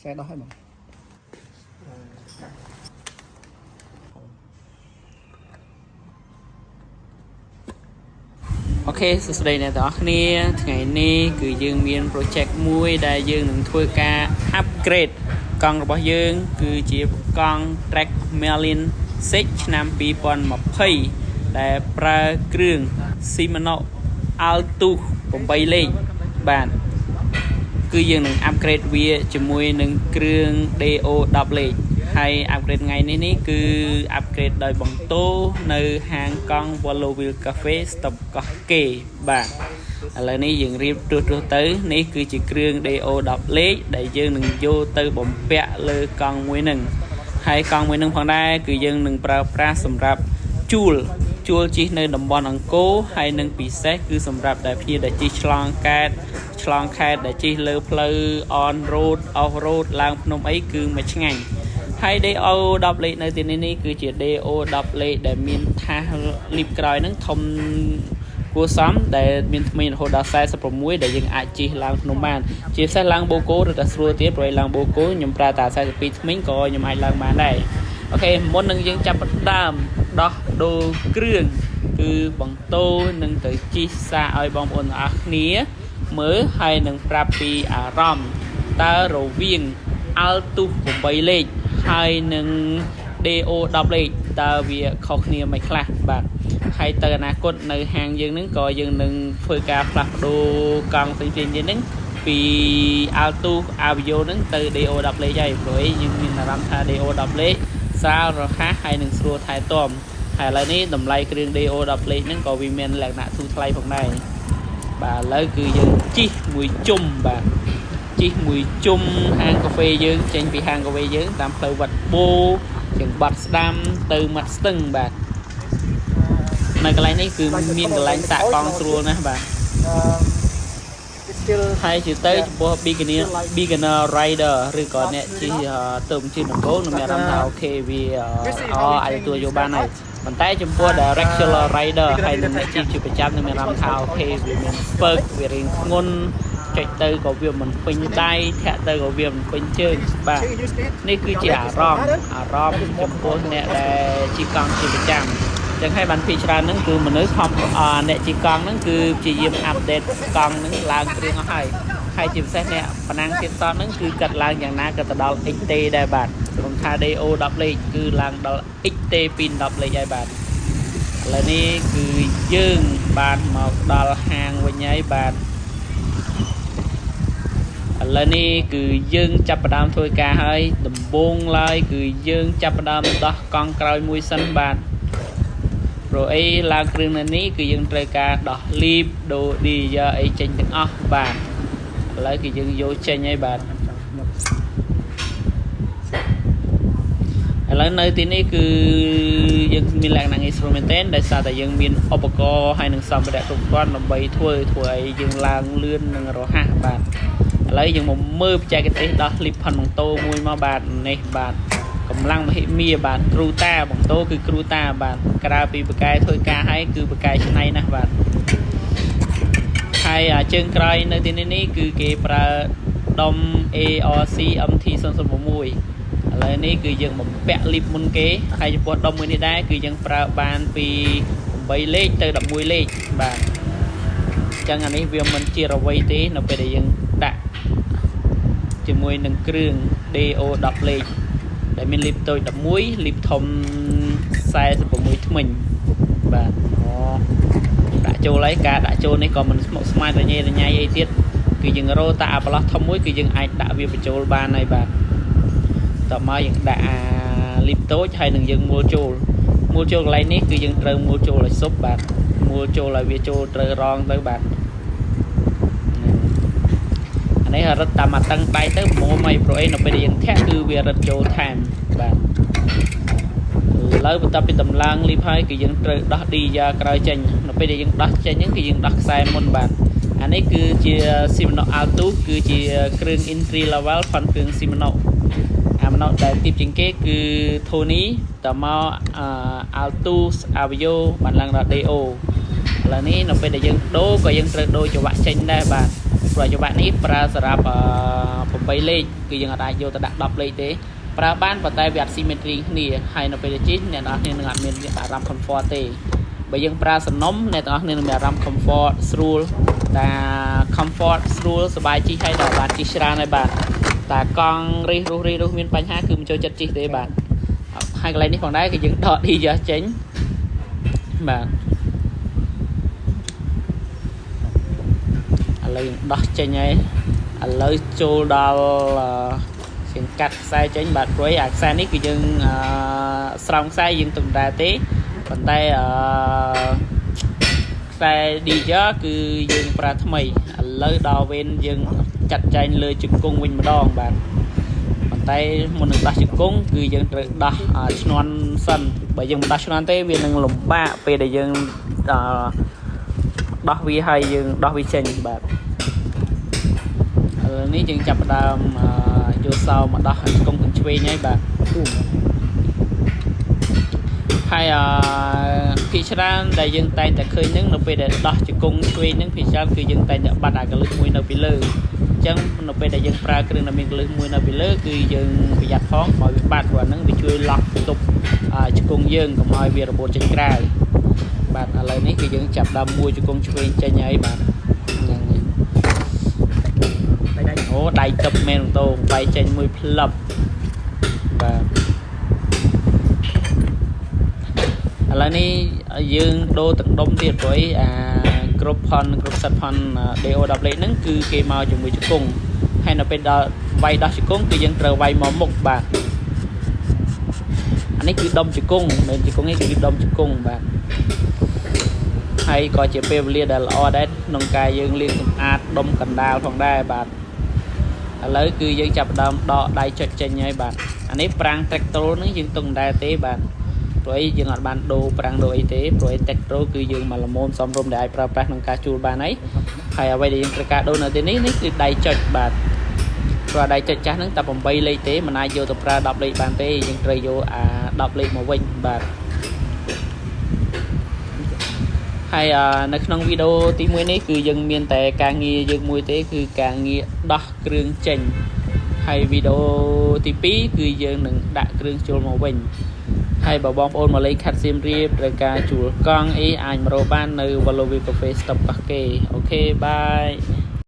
xe đó hay mà ok សួស្តីអ្នកទាំងអស់គ្នាថ្ងៃនេះគឺយើងមាន project មួយដែលយើងនឹងធ្វើការ upgrade កង់របស់យើងគឺជាកង់ Track Merlin 6 ឆ្នាំ 2020 ដែលប្រើគ្រឿង Shimano Altus 8 លេខបាទគឺយើងនឹង upgrade វាជាមួយនឹងគ្រឿង DO 10 លេខហើយ upgrade ថ្ងៃនេះគឺ upgrade ដោយបង្តូនៅហាងកង់ Volvo Wheel Cafe Stop កោះកេរបាទឥឡូវនេះយើងរៀបទូទៅនេះគឺជាគ្រឿង DO 10 លេខដែលយើងនឹងយកទៅបំពាក់លើកង់មួយនឹងហើយកង់មួយនឹងផងដែរគឺយើងនឹងប្រើប្រាស់សម្រាប់ជួលជិះនៅតំបន់អង្គរហើយនឹងពិសេសគឺសម្រាប់ដែលភ្ញៀវដែលជិះឆ្លងខេត្តដែលជិះលើផ្លូវ on road off road ឡើងភ្នំអីគឺមិនឆ្ងាញ់ហើយ DO 10 លេខនៅទីនេះគឺជា DO 10 លេខដែលមានថាសលីបក្រោយហ្នឹងធំគួរសមដែលមានថ្មីរហូតដល់46ដែលយើងអាចជិះឡើងភ្នំបានជាពិសេសឡើងបូកូឬតែស្រួលទៀតព្រោះឡើងបូកូខ្ញុំប្រើតែ42ថ្មីក៏ខ្ញុំអាចឡើងបានដែរអូខេមុននឹងយើងចាប់ផ្ដើមដោះដូរគ្រឿងគឺបង្តូនឹងទៅជិះសាឲ្យបងប្អូនទាំងអស់គ្នាមើលហើយនឹងប្រាប់ពីអារម្មណ៍តើរវាង Altus 8 លេខហើយនឹង DO 10 លេខតើវាខុសគ្នាមិនខ្លះបាទហើយទៅអនាគតនៅហាងយើងនឹងក៏យើងនឹងធ្វើការផ្លាស់ប្ដូរកង់ផ្សេងៗទៀតហ្នឹងពី Altus Avio ហ្នឹងទៅ DO 10 លេខហើយព្រោះយើងមានអារម្មណ៍ថា DO 10 លេខស្រាលរហ័សហើយនឹងស្រួលថែទាំហើយឥឡូវនេះតម្លៃគ្រឿង DO 10 លេខហ្នឹងក៏វាមានលក្ខណៈធូរថ្លៃផងដែរបាទឥឡូវគឺយើងជិះមួយជុំបាទជិះមួយជុំហាងកាហ្វេយើងចេញពីហាងកាហ្វេយើងតាមផ្លូវវត្តបូជាងបាត់ស្ដាំទៅមាត់ស្ទឹងបាទនៅកន្លែងនេះគឺមានកន្លែងសាកកង់ស្រួលណាស់បាទហើយជាទៅចំពោះ beginner rider ឬក៏អ្នកជិះទៅជិះដំបូងនឹងមានអារម្មណ៍ថាអូខេវាអាចទទួលយកបានហើយប៉ុន្តែចំពោះ regular rider ហើយនឹងអ្នកជិះជាប្រចាំនឹងមានអារម្មណ៍ថាអូខេវាមានស្ពើកវារៀងធ្ងន់ចុចទៅក៏វាមិនពេញដៃធាក់ទៅក៏វាមិនពេញជើងបាទនេះគឺជាអារម្មណ៍ចំពោះអ្នកដែលជិះកង់ជាប្រចាំចឹងហើយបានពីច្រើនហ្នឹងគឺមនុស្សអ្នកជិះកង់ហ្នឹងគឺព្យាយាមអាប់ដេតកង់ហ្នឹងឡើងគ្រឿងអស់ហើយជាពិសេសអ្នកប៉ណ្ណាំងទៀតសតហ្នឹងគឺកាត់ឡើងយ៉ាងណាក៏ទៅដល់ XT ដែរបាទខ្ញុំថា DO 10 លេខគឺឡើងដល់ XT ពី10 លេខហើយបាទឥឡូវនេះគឺយើងបានមកដល់ហាងវិញហើយបាទឥឡូវនេះគឺយើងចាប់ផ្ដើមធ្វើការហើយដំបូងឡើយគឺយើងចាប់ផ្ដើមដោះកង់ក្រោយមួយសិនបាទព្រោះអីឡើងគ្រឿងនៅនេះគឺយើងត្រូវការដោះលីបដូរឌីយ៉ាអីចេញទាំងអស់បាទឥឡូវគឺយើងយកចេញហើយបាទឥឡូវនៅទីនេះគឺយើងមានលក្ខណៈងាយស្រួលមែនទែនដោយសារតែយើងមានឧបករណ៍ហើយនឹងសម្ភារៈគ្រប់គ្រាន់ដើម្បីធ្វើឲ្យយើងឡើងលឿននិងរហ័សបាទឥឡូវយើងមកមើលបច្ចេកទេសដោះលីបផុនបង្តូមួយមកបាទនេះបាទកម្លាំងមហិមាបាទគ្រូតាបង្តូគឺគ្រូតាបាទក្រៅពីបកែធ្វើការឲ្យគឺបកែឆ្នៃណាស់បាទហើយជើងក្រោយនៅទីនេះគឺគេប្រើដុំ ARC MT006 ឥឡូវនេះគឺយើងបំពាក់លីបមុនគេហើយចំពោះដុំមួយនេះដែរគឺយើងប្រើបានពី8លេខទៅ11លេខបាទអញ្ចឹងអានេះវាមិនជារវៃទេនៅពេលដែលយើងដាក់ជាមួយនឹងគ្រឿង DO 10 លេខដែលមានលីបតូច11លីបធំ46ថ្មិញបាទដាក់ចូលហើយការដាក់ចូលនេះក៏មិនស្មុគស្មាញរញ៉េរញ៉ៃអីទៀតគឺយើងរោតាអាប្លោះធំមួយគឺយើងអាចដាក់វាបញ្ចូលបានហើយបាទតមកយើងដាក់អាលីបតូចហើយនឹងយើងមួលចូលកន្លែងនេះគឺយើងត្រូវមួលចូលឲ្យសុបបាទមួលចូលឲ្យវាចូលត្រូវរងទៅបាទនេះរត់តាមមកតឹងដៃទៅមុំអីប្រូអីនៅពេលដែលយើងធាក់គឺវារត់ចូលថែមបាទឥឡូវបន្ទាប់ពីតម្លើងលីបហើយគឺយើងត្រូវដោះឌីយ៉ាក្រោយចេញនៅពេលដែលយើងដោះចេញហ្នឹងគឺយើងដោះខ្សែមុនបាទអានេះគឺជា Shimano Altus គឺជាគ្រឿង entry level ផនគ្រឿង Shimano អាម៉ណោដែលទីបជាងគេគឺ Tony តមក Altus Avio បានឡើងដល់ DO ឥឡូវនេះនៅពេលដែលយើងដូរក៏យើងត្រូវដូរចង្វាក់ចេញដែរបាទ ព្រោះច្បាប់នេះប្រើសម្រាប់8លេខគឺយើងអាចយកទៅដាក់10លេខទេប្រើបានប៉ុន្តែវាអត់ symmetry គ្នាហើយនៅពេលជិះអ្នកនរគ្នានឹងអត់មានអារម្មណ៍ comfort ទេបើយើងប្រើសំណុំអ្នកទាំងអស់គ្នានឹងមានអារម្មណ៍ comfort ស្រួលតា comfort ស្រួលសប្បាយជិះហើយដល់បានជិះច្រើនហើយបាទតែកង់រិះរុះមានបញ្ហាគឺមិនចូលចិត្តជិះទេបាទហើយកន្លែងនេះផងដែរគឺយើងដក DJS ចេញបាទឥឡូវយើងដោះចេញហើយឥឡូវចូលដល់ជាងកាត់ខ្សែចេញបាទព្រោះអាខ្សែនេះគឺយើងស្រោមខ្សែយើងទុកដែរទេប៉ុន្តែខ្សែ DJS គឺយើងប្រើថ្មីឥឡូវដល់វេនយើងចាត់ចែងលើជង្គង់វិញម្ដងបាទប៉ុន្តែមុននឹងដោះជង្គង់គឺយើងត្រូវដោះឈ្នាន់សិនបើយើងមិនដោះឈ្នាន់ទេវានឹងលំបាកពេលដែលយើងដោះវាហើយយើងដោះវាចេញបាទឥឡូវនេះយើងចាប់ផ្ដើមយកសោមកដោះជង្គង់ខាងឆ្វេងហើយបាទហើយភាគច្រើនដែលយើងតែងតែឃើញហ្នឹងនៅពេលដែលដោះជង្គង់ឆ្វេងហ្នឹងភាគច្រើនគឺយើងតែងតែបាត់អាកលឹះមួយនៅពីលើអញ្ចឹងនៅពេលដែលយើងប្រើគ្រឿងដែលមានកលឹះមួយនៅពីលើគឺយើងប្រយ័ត្នផងបើវាបាត់ព្រោះហ្នឹងវាជួយឡោះទប់ជង្គង់យើងកុំឲ្យវារបូតចេញក្រៅបាទឥឡូវនេះគឺយើងចាប់ដើមមួយជង្គង់ឆ្វេងចេញហើយបាទហ្នឹងហើយអូដៃទឹកមែនតោបែកចេញមួយផ្លឹបបាទឥឡូវនេះយើងដូរទឹកដុំទៀតព្រោះគ្រប់ផនគ្រប់សិតផន DO 10លេខហ្នឹងគឺគេមកជាមួយជង្គង់ហើយនៅពេលដល់វាយដោះជង្គង់គឺយើងត្រូវវាយមកមុខបាទអានេះគឺដុំជង្គង់មិនជង្គង់នេះគឺដុំជង្គង់បាទហើយក៏ជាពេលវេលាដែលល្អដែរក្នុងការយើងលាងសម្អាតដុំកណ្ដាលផងដែរបាទឥឡូវគឺយើងចាប់ផ្ដើមដកដៃចុចចេញហើយបាទអានេះប្រាំង tractor ហ្នឹងយើងទុកមិនដែរទេបាទព្រោះយើងអត់បានដូរប្រាំងដូរអីទេព្រោះ tractor គឺយើងមកល្មមសំរុំដែលអាចប្រើប្រាស់ក្នុងការជួលបានហើយអ្វីដែលយើងត្រូវការដូរនៅទីនេះគឺដៃចុចបាទព្រោះដៃចុចចាស់ហ្នឹងតែ8លេខទេមិនអាចយកទៅប្រើ10លេខបានទេយើងត្រូវយកអា10លេខមកវិញបាទហើយនៅក្នុងវីដេអូទី1នេះគឺយើងមានតែការងារយើងមួយទេគឺការងារដោះគ្រឿងចេញហើយវីដេអូទី2គឺយើងនឹងដាក់គ្រឿងចូលមកវិញហើយបើបងប្អូនមកលេងខាត់សៀមរាបត្រូវការជួលកង់អីអាចមករកបាននៅ Vallovia Cafe Stop កោះកេរអូខេបាយ